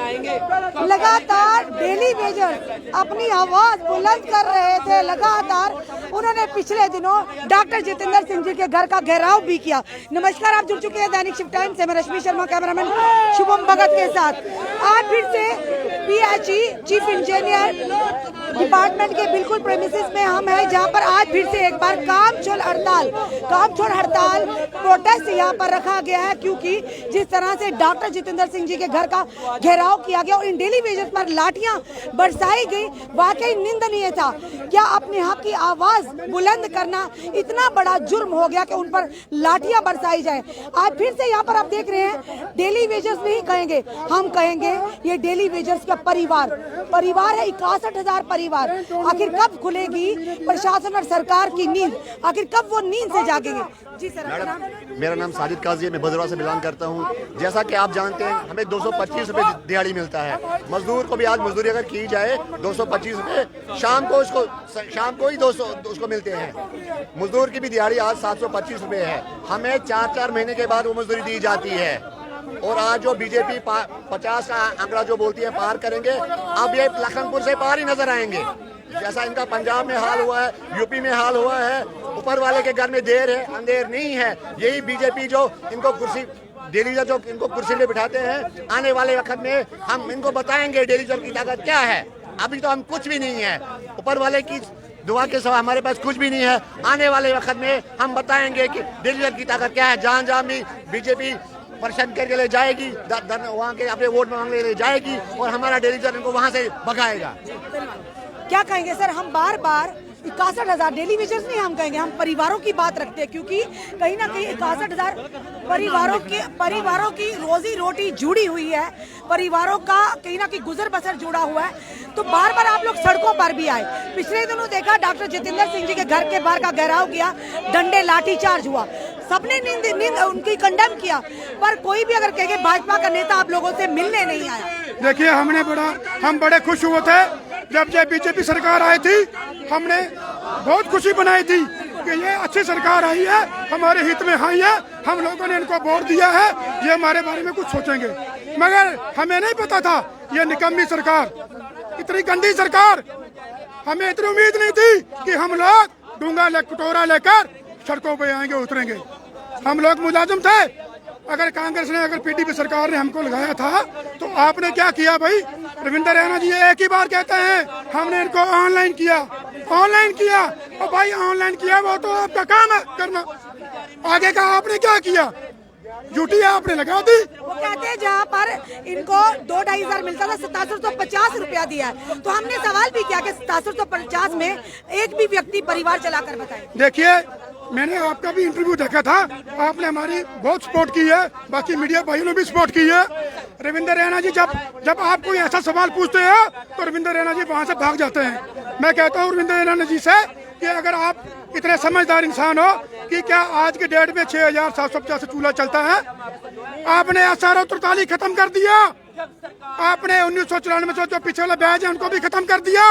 आएंगे। लगातार daily wagers अपनी आवाज बुलंद कर रहे थे। लगातार उन्होंने पिछले दिनों डॉक्टर जितेंद्र सिंह जी के घर का घेराव भी किया। नमस्कार, आप जुड़ चुके हैं दैनिक शिफ्ट टाइम से। मैं रश्मि शर्मा, कैमरामैन शुभम भगत के साथ। आज फिर से PHE चीफ इंजीनियर डिपार्टमेंट के बिल्कुल प्रेमिसेस में हम हैं, जहां पर आज फिर से एक बार काम छोड़ हड़ताल प्रोटेस्ट यहाँ पर रखा गया है, क्योंकि जिस तरह से डॉक्टर जितेंद्र सिंह जी के घर का घेराव किया गया और इन डेली वेजेस पर लाठियां बरसाई गई, वाकई निंदनीय था। क्या अपने हक की आवाज बुलंद करना इतना बड़ा जुर्म हो गया कि उन पर लाठियां बरसाई जाए? आज फिर से यहाँ पर आप देख रहे हैं डेली वेजर्स नहीं कहेंगे, हम कहेंगे ये डेली वेजर्स का परिवार है, 61,000 परिवार। आखिर कब खुलेगी प्रशासन और सरकार की नींद? आखिर कब वो नींद से जागेंगे? जी सर। मेरा नाम साजिद काजी है, मैं भदरवा से बिलोंग करता हूँ। जैसा कि आप जानते हैं, हमें 225 रुपये दिहाड़ी मिलता है। मजदूर को भी आज मजदूरी अगर की जाए 225 रुपये, शाम को ही 200 उसको मिलते हैं। मजदूर की भी दिहाड़ी आज 725 रुपये है। हमें 4 महीने के बाद वो मजदूरी दी जाती है। और आज जो बीजेपी 50 का आंकड़ा जो बोलती है पार करेंगे, अब ये लखनपुर से पार ही नजर आएंगे। जैसा इनका पंजाब में हाल हुआ है, यूपी में हाल हुआ है। ऊपर वाले के घर में देर है, अंधेर नहीं है। यही बीजेपी जो इनको डेलीजर जो इनको कुर्सी पे बिठाते हैं, आने वाले वक्त में हम इनको बताएंगे डेलीजर की ताकत क्या है। अभी तो हम कुछ भी नहीं है, ऊपर वाले की दुआ के सिवा हमारे पास कुछ भी नहीं है। आने वाले वक्त में हम बताएंगे कि डेलीजर की ताकत क्या है। जहाँ भी बीजेपी परेशान करके ले जाएगी, वहाँ के अपने वोट मांगने ले जाएगी और हमारा डेलीजर इनको वहाँ से भगाएगा। क्या कहेंगे सर? हम बार 61,000 डेली वेजर्स नहीं हम कहेंगे, हम परिवारों की बात रखते हैं, क्योंकि कहीं ना कहीं 61,000 परिवारों की रोजी रोटी जुड़ी हुई है, परिवारों का कहीं ना कहीं गुजर बसर जुड़ा हुआ है। तो बार आप लोग सड़कों पर भी आए। पिछले दिनों देखा डॉक्टर जितेंद्र सिंह जी के घर के बाहर का घेराव किया, डंडे लाठी चार्ज हुआ, सबने नींद उनकी कंडेम किया, पर कोई भी अगर कहे भाजपा का नेता आप लोगों से मिलने नहीं आया। देखिए, हम बड़े खुश हुए थे जब बीजेपी सरकार आई थी। हमने बहुत खुशी बनाई थी कि ये अच्छी सरकार आई है, हमारे हित में आई है, हम लोगों ने इनको वोट दिया है, ये हमारे बारे में कुछ सोचेंगे। मगर हमें नहीं पता था ये निकम्मी सरकार, इतनी गंदी सरकार। हमें इतनी उम्मीद नहीं थी कि हम लोग डूंगा कटोरा लेकर सड़कों पे आएंगे, उतरेंगे। हम लोग मुलाजिम थे। अगर कांग्रेस ने, अगर पीडीपी सरकार ने हमको लगाया था, तो आपने क्या किया भाई? रविंद्र रैना जी एक ही बार कहते हैं हमने इनको ऑनलाइन किया। और भाई ऑनलाइन किया वो तो आपका काम है करना, आगे का आपने क्या किया? ड्यूटी आपने लगा दी। वो कहते हैं जहाँ पर इनको 2-2.5 हजार मिलता था, 750 रुपया दिया है। तो हमने सवाल भी किया कि 750 में एक भी व्यक्ति परिवार चलाकर बताए। देखिए, मैंने आपका भी इंटरव्यू देखा था, आपने हमारी बहुत सपोर्ट की है, बाकी मीडिया भाइयों ने भी सपोर्ट की है। रविंद्र रैना जी जब आप कोई ऐसा सवाल पूछते हैं तो रविंद्र रैना जी वहाँ से भाग जाते हैं। मैं कहता हूँ रविंद्र रैना जी से कि अगर आप इतने समझदार इंसान हो कि क्या आज के डेट में 6,750 चूल्हा चलता है? आपने SRO 43 खत्म कर दिया। आपने 1994 से जो पिछले वाले बैच है उनको भी खत्म कर दिया।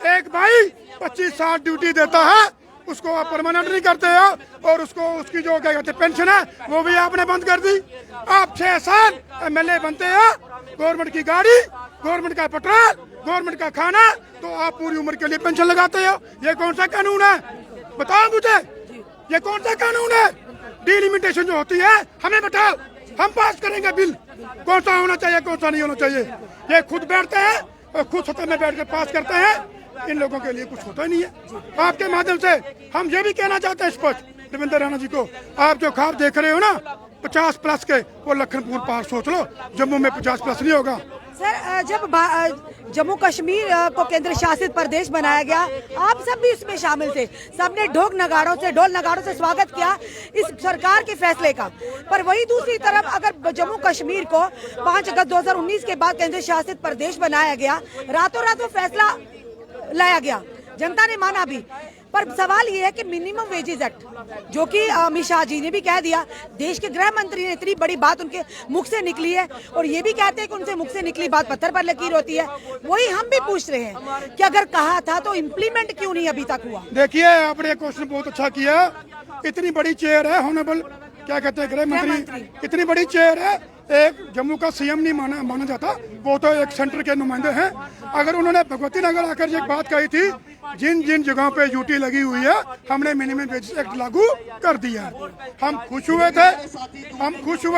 एक भाई 25 साल ड्यूटी देता है, उसको आप परमानेंट नहीं करते हो, और उसकी जो क्या कहते पेंशन है वो भी आपने बंद कर दी। आप 6 साल MLA बनते हो, गवर्नमेंट की गाड़ी, गवर्नमेंट का पेट्रोल, गवर्नमेंट का खाना, तो आप पूरी उम्र के लिए पेंशन लगाते हो। ये कौन सा कानून है? बताओ मुझे, ये कौन सा कानून है? डिलिमिटेशन जो होती है हमें बताओ, हम पास करेंगे बिल, कौन सा होना चाहिए, कौन सा नहीं होना चाहिए। ये खुद बैठते हैं और खुद सत्ता में बैठ कर पास करते हैं। इन लोगों के लिए कुछ होता ही नहीं है। आपके माध्यम से हम ये भी कहना चाहते हैं स्पष्ट रविंद्र रैना जी को, आप जो ख्वाब देख रहे हो ना 50+ के, वो लखनपुर पार सोच लो, जम्मू में 50+ नहीं होगा। सर, जब जम्मू कश्मीर को केंद्र शासित प्रदेश बनाया गया, आप सब भी उसमें शामिल थे, सबने ढोल नगाड़ों से स्वागत किया इस सरकार के फैसले का। पर वही दूसरी तरफ अगर जम्मू कश्मीर को 5 अगस्त 2019 के बाद केंद्र शासित प्रदेश बनाया गया, रातों रात वो फैसला लाया गया, जनता ने माना भी। पर सवाल ये है कि मिनिमम वेजेस एक्ट, जो कि अमित शाह जी ने भी कह दिया, देश के गृह मंत्री ने इतनी बड़ी बात उनके मुख से निकली है, और ये भी कहते हैं कि उनसे मुख से निकली बात पत्थर पर लकीर होती है। वही हम भी पूछ रहे हैं कि अगर कहा था तो इम्प्लीमेंट क्यों नहीं अभी तक हुआ? देखिए, आपने क्वेश्चन बहुत अच्छा किया। इतनी बड़ी चेयर है, ऑनरेबल क्या कहते हैं गृह मंत्री, इतनी बड़ी चेयर है, एक जम्मू का सीएम नहीं माना जाता, वो तो एक सेंटर के नुमाइंदे हैं। अगर उन्होंने भगवती नगर आकर एक बात कही थी, जिन जिन जगहों पे यूटी लगी हुई है हमने मिनिमम वेजेस एक्ट लागू कर दिया, हम खुश हुए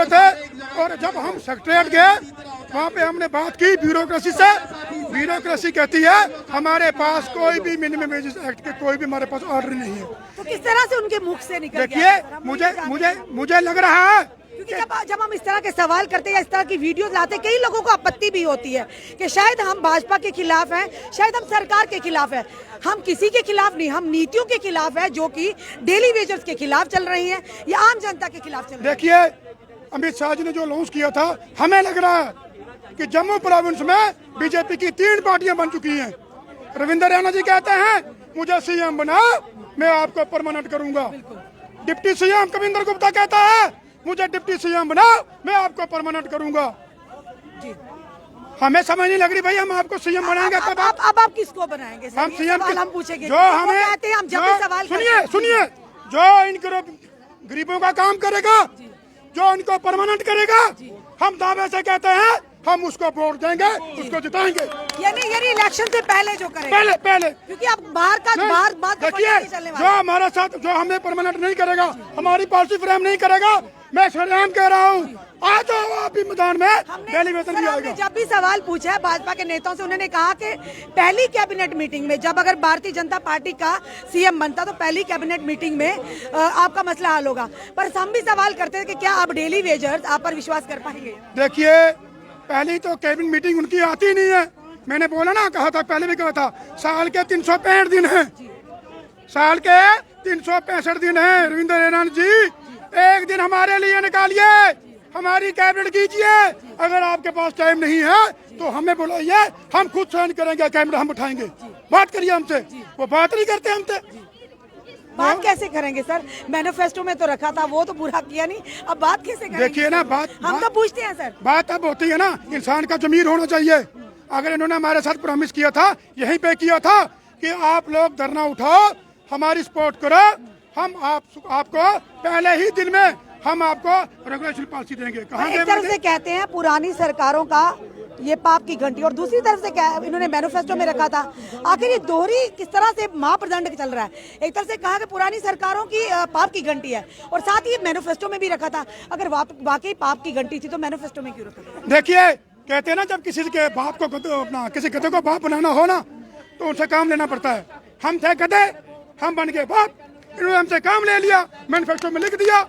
थे। और जब हम सेक्रेटरीट गए वहाँ पे हमने बात की ब्यूरोक्रेसी से, ब्यूरोक्रेसी कहती है हमारे पास कोई भी मिनिमम वेजेस एक्ट के कोई भी हमारे पास ऑर्डर नहीं है। तो किस तरह से उनके मुख से निकल देखिए, मुझे लग रहा है क्योंकि जब हम इस तरह के सवाल करते हैं या इस तरह की वीडियोस लाते हैं, कई लोगों को आपत्ति भी होती है कि शायद हम भाजपा के खिलाफ हैं, शायद हम सरकार के खिलाफ हैं। हम किसी के खिलाफ नहीं, हम नीतियों के खिलाफ है जो कि डेली वेजर्स के खिलाफ चल रही हैं या आम जनता के खिलाफ चल रही है। देखिए, अमित शाह जी ने जो लॉन्च किया था, हमें लग रहा है कि जम्मू प्रोविंस में बीजेपी की 3 पार्टियां बन चुकी हैं। रविंद्र रैना जी कहते हैं मुझे सीएम बनाओ, मैं आपको परमानेंट करूंगा। डिप्टी सीएम कविंदर गुप्ता कहता है मुझे डिप्टी सीएम बनाओ, मैं आपको परमानेंट करूंगा। हमें समझ नहीं लग रही भाई, हम आपको सीएम बनाएंगे तब अब आप किसको बनाएंगे? हम सीएम हम पूछेंगे जो हमें कहते हैं, हम जब भी सवाल सुनिए जो इन गरीबों का काम करेगा, जो इनको परमानेंट करेगा, हम दावे से कहते हैं हम उसको वोट देंगे, उसको जिताएंगे। यानी इलेक्शन से पहले जो करेगा, पहले क्योंकि अब बाहर बात देखिए, जो हमारे साथ जो हमें परमानेंट नहीं करेगा, हमारी पॉलिसी फ्रेम नहीं करेगा, मैं सरेआम कह रहा हूँ, आ जाओ आप भी मैदान में, डेली वेतन भी आएगा। जब भी सवाल पूछा है भाजपा के नेताओं से, उन्होंने कहा कि पहली कैबिनेट मीटिंग में जब अगर भारतीय जनता पार्टी का सीएम बनता तो पहली कैबिनेट मीटिंग में आपका मसला हल होगा। पर हम भी सवाल करते हैं कि क्या आप डेली वेजर्स आप पर विश्वास कर पाएंगे? देखिए, पहली तो कैबिनेट मीटिंग उनकी आती नहीं है। मैंने बोला ना, कहा था पहले भी कहा था, साल के 365 दिन हैं, साल के 365 दिन हैं। रविंद्र रैना जी, एक दिन हमारे लिए निकालिए, हमारी कैबिनेट कीजिए। अगर आपके पास टाइम नहीं है तो हमें बुलाइए, हम खुद साइन करेंगे, कैबिनेट हम उठाएंगे। बात करिए हमसे, वो बात नहीं करते हमसे। बात कैसे करेंगे सर? मैनिफेस्टो में तो रखा था, वो तो पूरा किया नहीं, अब बात कैसे करेंगे? देखिए ना, हम तो पूछते हैं सर, बात अब होती है ना, इंसान का ज़मीर होना चाहिए। अगर इन्होंने हमारे साथ प्रॉमिस किया था, यहीं पे किया था कि आप लोग धरना उठाओ, हमारी सपोर्ट करो, हम आपको पहले ही दिन में हम आपको रेगुलेशन पॉलिसी देंगे। कहाँ एक तरफ से कहते हैं पुरानी सरकारों का ये पाप की घंटी, और दूसरी तरफ से क्या इन्होंने मैनिफेस्टो में रखा था। आखिर ये दोहरी किस तरह से महाप्रदंड चल रहा है? एक तरफ से कहा कि पुरानी सरकारों की पाप की घंटी है, और साथ ही मैनिफेस्टो में भी रखा था। अगर वाकई पाप की घंटी थी तो मैनिफेस्टो में क्यों रखा? देखिए, कहते हैं ना, जब किसी के बाप को अपना किसी गधे को बाप बनाना हो ना, तो उनसे काम लेना पड़ता है। हम थे गधे, हम बन गए बाप, इन्होंने हमसे काम ले लिया, मैनिफेस्टो में लिख दिया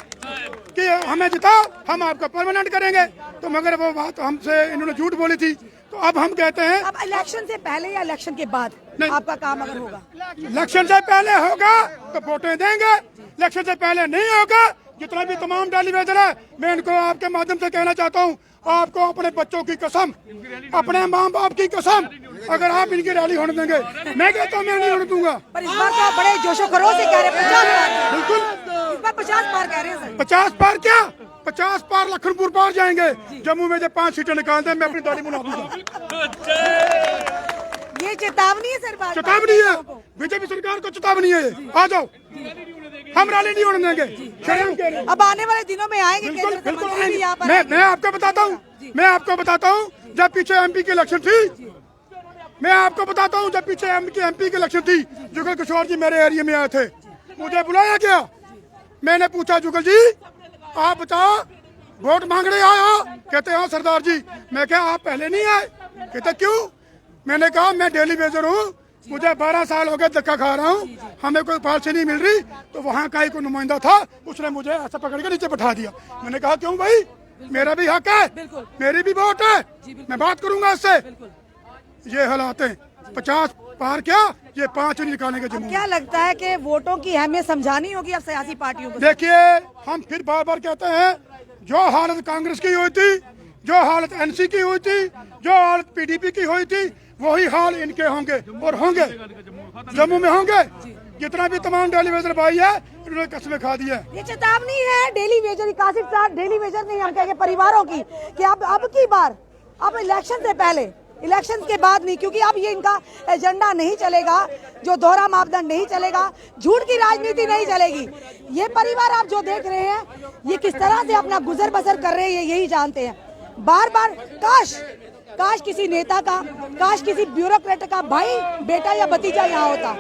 कि हमें जिताओ, हम आपको परमानेंट करेंगे। तो मगर वो बात हमसे इन्होंने झूठ बोली थी, तो अब हम कहते हैं अब इलेक्शन से पहले या इलेक्शन के बाद आपका काम अगर होगा? इलेक्शन से पहले होगा तो वोटें देंगे, इलेक्शन से पहले नहीं होगा। जितना भी तमाम डेलीवेटर है, मैं इनको आपके माध्यम से कहना चाहता हूँ, आपको अपने बच्चों की कसम, अपने माँ बाप की कसम, अगर आप इनकी रैली होने देंगे, मैं कहता हूँ मैं नहीं होने दूंगा। पर इस बार तो बड़े जोशो खरोश से कह रहे हैं 50 पार। बिल्कुल, इस बार 50 पार कह रहे हैं सर। 50 पार क्या, 50 पार लखनपुर पार जाएंगे। जम्मू में जब 5 सीटें निकाल दें, मैं अपनी दाढ़ी मुड़ा दूंगा। ये चेतावनी है सर, चेतावनी है, बीजेपी सरकार को चेतावनी है। आ जाओ, हम रैली नहीं होने देंगे। अब आने वाले दिनों में आएंगे केंद्र से मंत्री भी यहाँ पर। मैं आपको बताता हूँ, जब पीछे एमपी की इलेक्शन थी, मैं आपको बताता हूँ, जब पीछे एमपी की इलेक्शन थी, जुगल किशोर जी मेरे एरिया में आए थे, मुझे बुलाया गया। मैंने पूछा, जुगल जी आप बताओ, वोट मांगने आए हो? कहते हाँ सरदार जी। मैं क्या आप पहले नहीं आए? कहते क्यों? मैंने कहा मैं डेली वेजर हूँ, मुझे 12 साल हो गए धक्का खा रहा हूँ, हमें कोई पॉलिसी नहीं मिल रही। तो वहाँ का ही कोई नुमाइंदा था, उसने मुझे ऐसा पकड़ के नीचे बैठा दिया। मैंने कहा क्यों भाई, मेरा भी हक है, मेरी भी वोट है, मैं बात करूंगा इससे। ये हालात हैं, 50 पार क्या, ये 5 निकालने के जम्मू। क्या लगता है कि वोटों की अहमियत समझानी होगी अब सियासी पार्टियों को? देखिए, हम फिर बार बार कहते हैं, जो हालत कांग्रेस की हुई थी, जो हालत एनसी की हुई थी, जो हालत पीडीपी की हुई थी, वही हाल इनके होंगे और होंगे, जम्मू में होंगे। जितना भी तमाम डेली वेजर भाई है, इन्होंने कसमें खा दी है। ये चेतावनी है डेली वेजर, कासिफ साहब, डेली वेजर नहीं, हम कहेंगे परिवारों की, कि अब की बार, अब इलेक्शन से पहले, इलेक्शन के बाद नहीं, क्योंकि अब ये इनका एजेंडा नहीं चलेगा, जो दोहरा मापदंड नहीं चलेगा, झूठ की राजनीति नहीं चलेगी। ये परिवार आप जो देख रहे हैं, ये किस तरह से अपना गुजर बसर कर रहे हैं, यही जानते हैं। बार बार काश किसी नेता का, काश किसी ब्यूरोक्रेट का भाई, बेटा या भतीजा यहाँ होता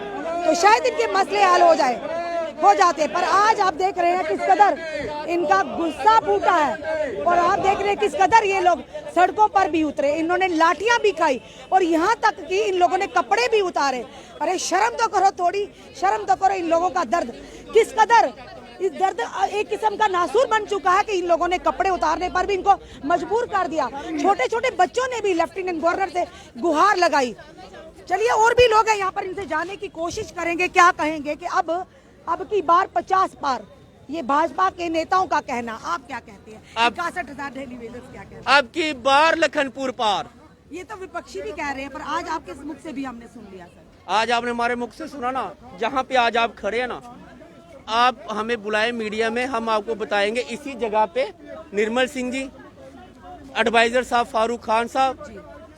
तो शायद इनके मसले हल हो जाते। पर आज आप देख रहे हैं किस कदर इनका गुस्सा फूटा है और आप देख रहे हैं किस कदर ये लोग सड़कों पर भी उतरे, इन्होंने लाठियां भी खाई और यहाँ तक कि इन लोगों ने कपड़े भी उतारे। अरे शर्म तो करो, थोड़ी शर्म तो करो। इन लोगों का दर्द किस कदर, इस दर्द एक किस्म का नासूर बन चुका है कि इन लोगों ने कपड़े उतारने पर भी इनको मजबूर कर दिया। छोटे छोटे बच्चों ने भी लेफ्टिनेंट गवर्नर से गुहार लगाई। चलिए और भी लोग हैं यहाँ पर, इनसे जानने की कोशिश करेंगे क्या कहेंगे कि अब की बार 50 पार, ये भाजपा के नेताओं का कहना, आप क्या कहते हैं? 61,000 डेली वेजेस क्या कहते हैं? अब की बार लखनपुर पार, ये तो विपक्षी भी कह रहे हैं, पर आज आपके मुख से भी हमने सुन लिया सर। आज आपने हमारे मुख से सुना ना, जहाँ पे आज आप खड़े हैं ना, आप हमें बुलाए मीडिया में, हम आपको बताएंगे इसी जगह पे निर्मल सिंह जी, एडवाइजर साहब फारूक खान साहब,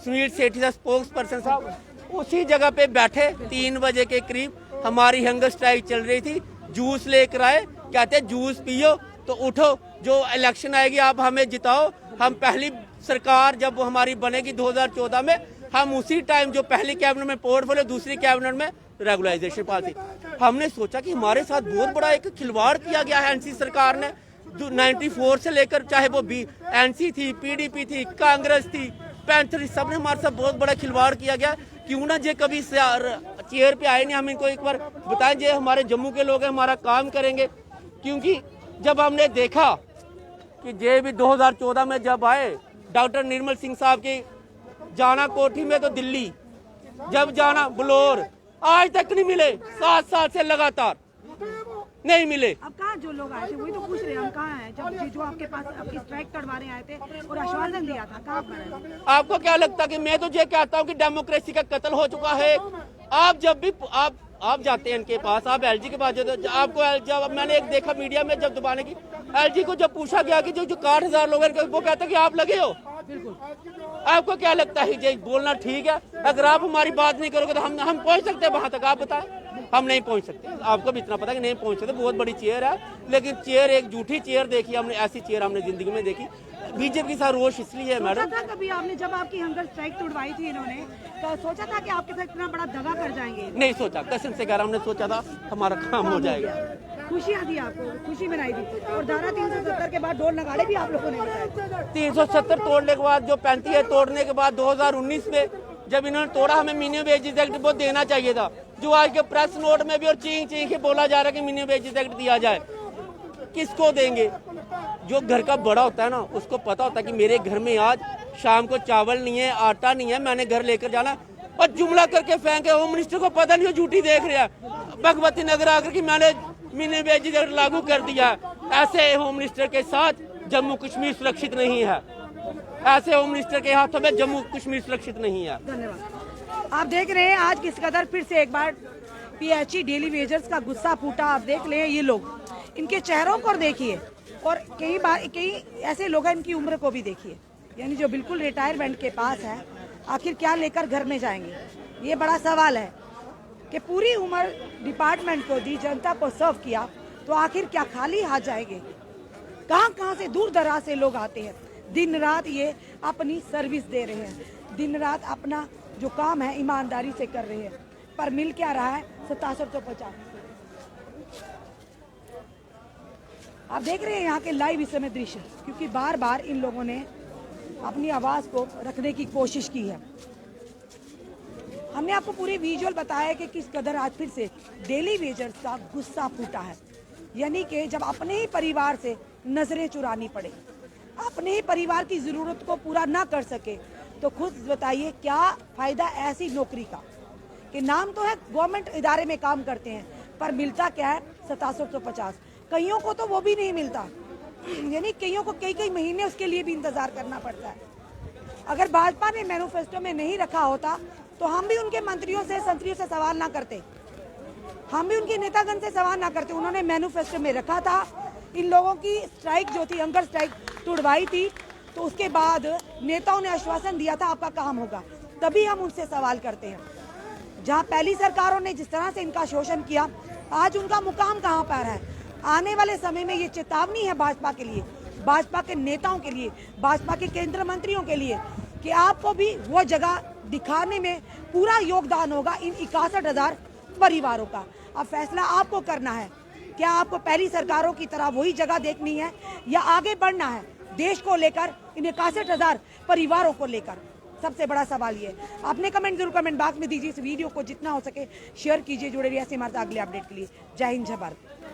सुनील सेठी साहब स्पोक्स पर्सन साहब, उसी जगह पे बैठे 3 बजे के करीब हमारी हंगर स्ट्राइक चल रही थी। जूस लेकर आए, कहते जूस पियो तो उठो, जो इलेक्शन आएगी आप हमें जिताओ। हम पहली सरकार जब हमारी बनेगी 2014 में, हम उसी टाइम जो पहली कैबिनेट में पोर्टफोलियो, दूसरी कैबिनेट में रेगुलाइजेशन पॉलिसी, हमने सोचा कि हमारे साथ बहुत बड़ा एक खिलवाड़ किया गया है एनसी सरकार ने। 94 से लेकर चाहे वो एनसी थी, पीडीपी थी, कांग्रेस थी, पैंथर, सबने हमारे साथ बहुत बड़ा खिलवाड़ किया गया। क्यों ना जे कभी चेयर पे आए नहीं, हम इनको एक बार बताएं, जे हमारे जम्मू के लोग हैं, हमारा काम करेंगे। क्योंकि जब हमने देखा कि जे भी 2014 में जब आए, डॉक्टर निर्मल सिंह साहब की जाना कोठी में तो दिल्ली, जब जाना बलौर, आज तक नहीं मिले, 7 साल से लगातार नहीं मिले। अब कहाँ जो लोग आए थे वही तो पूछ रहे हैं, हम कहाँ हैं? जब जो आपके पास आपकी स्ट्राइक करवाने आए थे और आश्वासन दिया था, कहाँ पर है? आपको क्या लगता है कि मैं तो ये कहता हूँ कि डेमोक्रेसी का कत्ल हो चुका है। आप जब भी आप जाते हैं इनके पास, आप एलजी के पास जाते हैं, आपको जब मैंने एक देखा मीडिया में जब दबाने की, एलजी को जब पूछा गया कि जो 60,000 लोग हैं, वो कहते हैं कि आप लगे हो। आपको क्या लगता है ये बोलना ठीक है? अगर आप हमारी बात नहीं करोगे तो हम पहुंच सकते हैं वहां तक? आप बताएं, हम नहीं पहुंच सकते। आपको भी इतना पता कि नहीं पहुंच सकते। बहुत बड़ी चेयर है, लेकिन चेयर एक झूठी चेयर देखी हमने, ऐसी चेयर हमने जिंदगी में देखी। बीजेपी के साथ रोष इसलिए है मैडम, सोचा था कभी आपने जब आपकी हंगर स्ट्राइक तोड़वाई थी इन्होंने, तो सोचा था कि आपके साथ इतना बड़ा दगा कर जाएंगे? नहीं सोचा, कसम से कह रहा, हमने सोचा था हमारा काम हो जाएगा। खुशियाँ दी आपको, खुशी मनाई थी। और धारा 370 के बाद ढोल नगाड़े भी आप लोगों ने बजाए। 370 तोड़ने के बाद, जो 35 है तोड़ने के बाद 2019 में जब इन्होंने तोड़ा, हमें मिनिमम वेजेस एक्ट वो देना चाहिए था, जो आज के प्रेस नोट में भी और चीख के बोला जा रहा है कि मिनिमम वेजेस एक्ट दिया जाए। किसको देंगे? जो घर का बड़ा होता है ना, उसको पता होता है कि मेरे घर में आज शाम को चावल नहीं है, आटा नहीं है, मैंने घर लेकर जाना। और जुमला करके फेंके, होम मिनिस्टर को पता नहीं, झूठी देख रहा है भगवती नगर आकर कि मैंने मिनिमम वेजेस एक्ट लागू कर दिया। ऐसे होम मिनिस्टर के साथ जम्मू कश्मीर सुरक्षित नहीं है, ऐसे होम मिनिस्टर के हाथों में जम्मू कश्मीर सुरक्षित नहीं है। धन्यवाद। आप देख रहे हैं आज किस कदर फिर से एक बार पीएचई डेली वेजर्स का गुस्सा फूटा। आप देख ले ये लोग, इनके चेहरों पर देखिए, और कई ऐसे लोग हैं, इनकी उम्र को भी देखिए, यानी जो बिल्कुल रिटायरमेंट के पास है, आखिर क्या लेकर घर में जाएंगे? ये बड़ा सवाल है कि पूरी उम्र डिपार्टमेंट को दी, जनता को सर्व किया, तो आखिर क्या खाली हाथ जाएंगे? कहाँ से दूर दराज से लोग आते हैं, दिन रात ये अपनी सर्विस दे रहे हैं, दिन रात अपना जो काम है ईमानदारी से कर रहे हैं, पर मिल क्या रहा है? 6750। आप देख रहे हैं यहाँ के लाइव इस समय दृश्य, क्योंकि बार बार इन लोगों ने अपनी आवाज को रखने की कोशिश की है। हमने आपको पूरी विजुअल बताया कि किस कदर आज फिर से डेली वेजर्स का गुस्सा फूटा है, यानी कि जब अपने ही परिवार से नजरें चुरानी पड़े, अपने ही परिवार की जरूरत को पूरा ना कर सके, तो खुद बताइए क्या फायदा ऐसी नौकरी का कि नाम तो है गवर्नमेंट इदारे में काम करते हैं, पर मिलता क्या है? 6750। कईयों को तो वो भी नहीं मिलता, यानी कईयों को कई महीने उसके लिए भी इंतजार करना पड़ता है। अगर भाजपा ने मैनिफेस्टो में नहीं रखा होता तो हम भी उनके मंत्रियों से संतरियों से सवाल ना करते, हम भी उनके नेतागण से सवाल ना करते। उन्होंने मैनिफेस्टो में रखा था, इन लोगों की स्ट्राइक जो थी, हंगर स्ट्राइक तुड़वाई थी, तो उसके बाद नेताओं ने आश्वासन दिया था आपका काम होगा, तभी हम उनसे सवाल करते हैं। जहां पहली सरकारों ने जिस तरह से इनका शोषण किया, आज उनका मुकाम कहां पर है? आने वाले समय में ये चेतावनी है भाजपा के लिए, भाजपा के नेताओं के लिए, भाजपा के केंद्रीय मंत्रियों के लिए कि आपको भी वो जगह दिखाने में पूरा योगदान होगा इन 61,000 परिवारों का। अब फैसला आपको करना है, क्या आपको पहली सरकारों की तरह वही जगह देखनी है या आगे बढ़ना है देश को लेकर, इन 61,000 परिवारों को लेकर? सबसे बड़ा सवाल ये। अपने कमेंट जरूर कमेंट बॉक्स में दीजिए। इस वीडियो को जितना हो सके शेयर कीजिए। जुड़े रहिए ऐसे हमारे साथ अगले अपडेट के लिए। जय हिंद, जय भारत।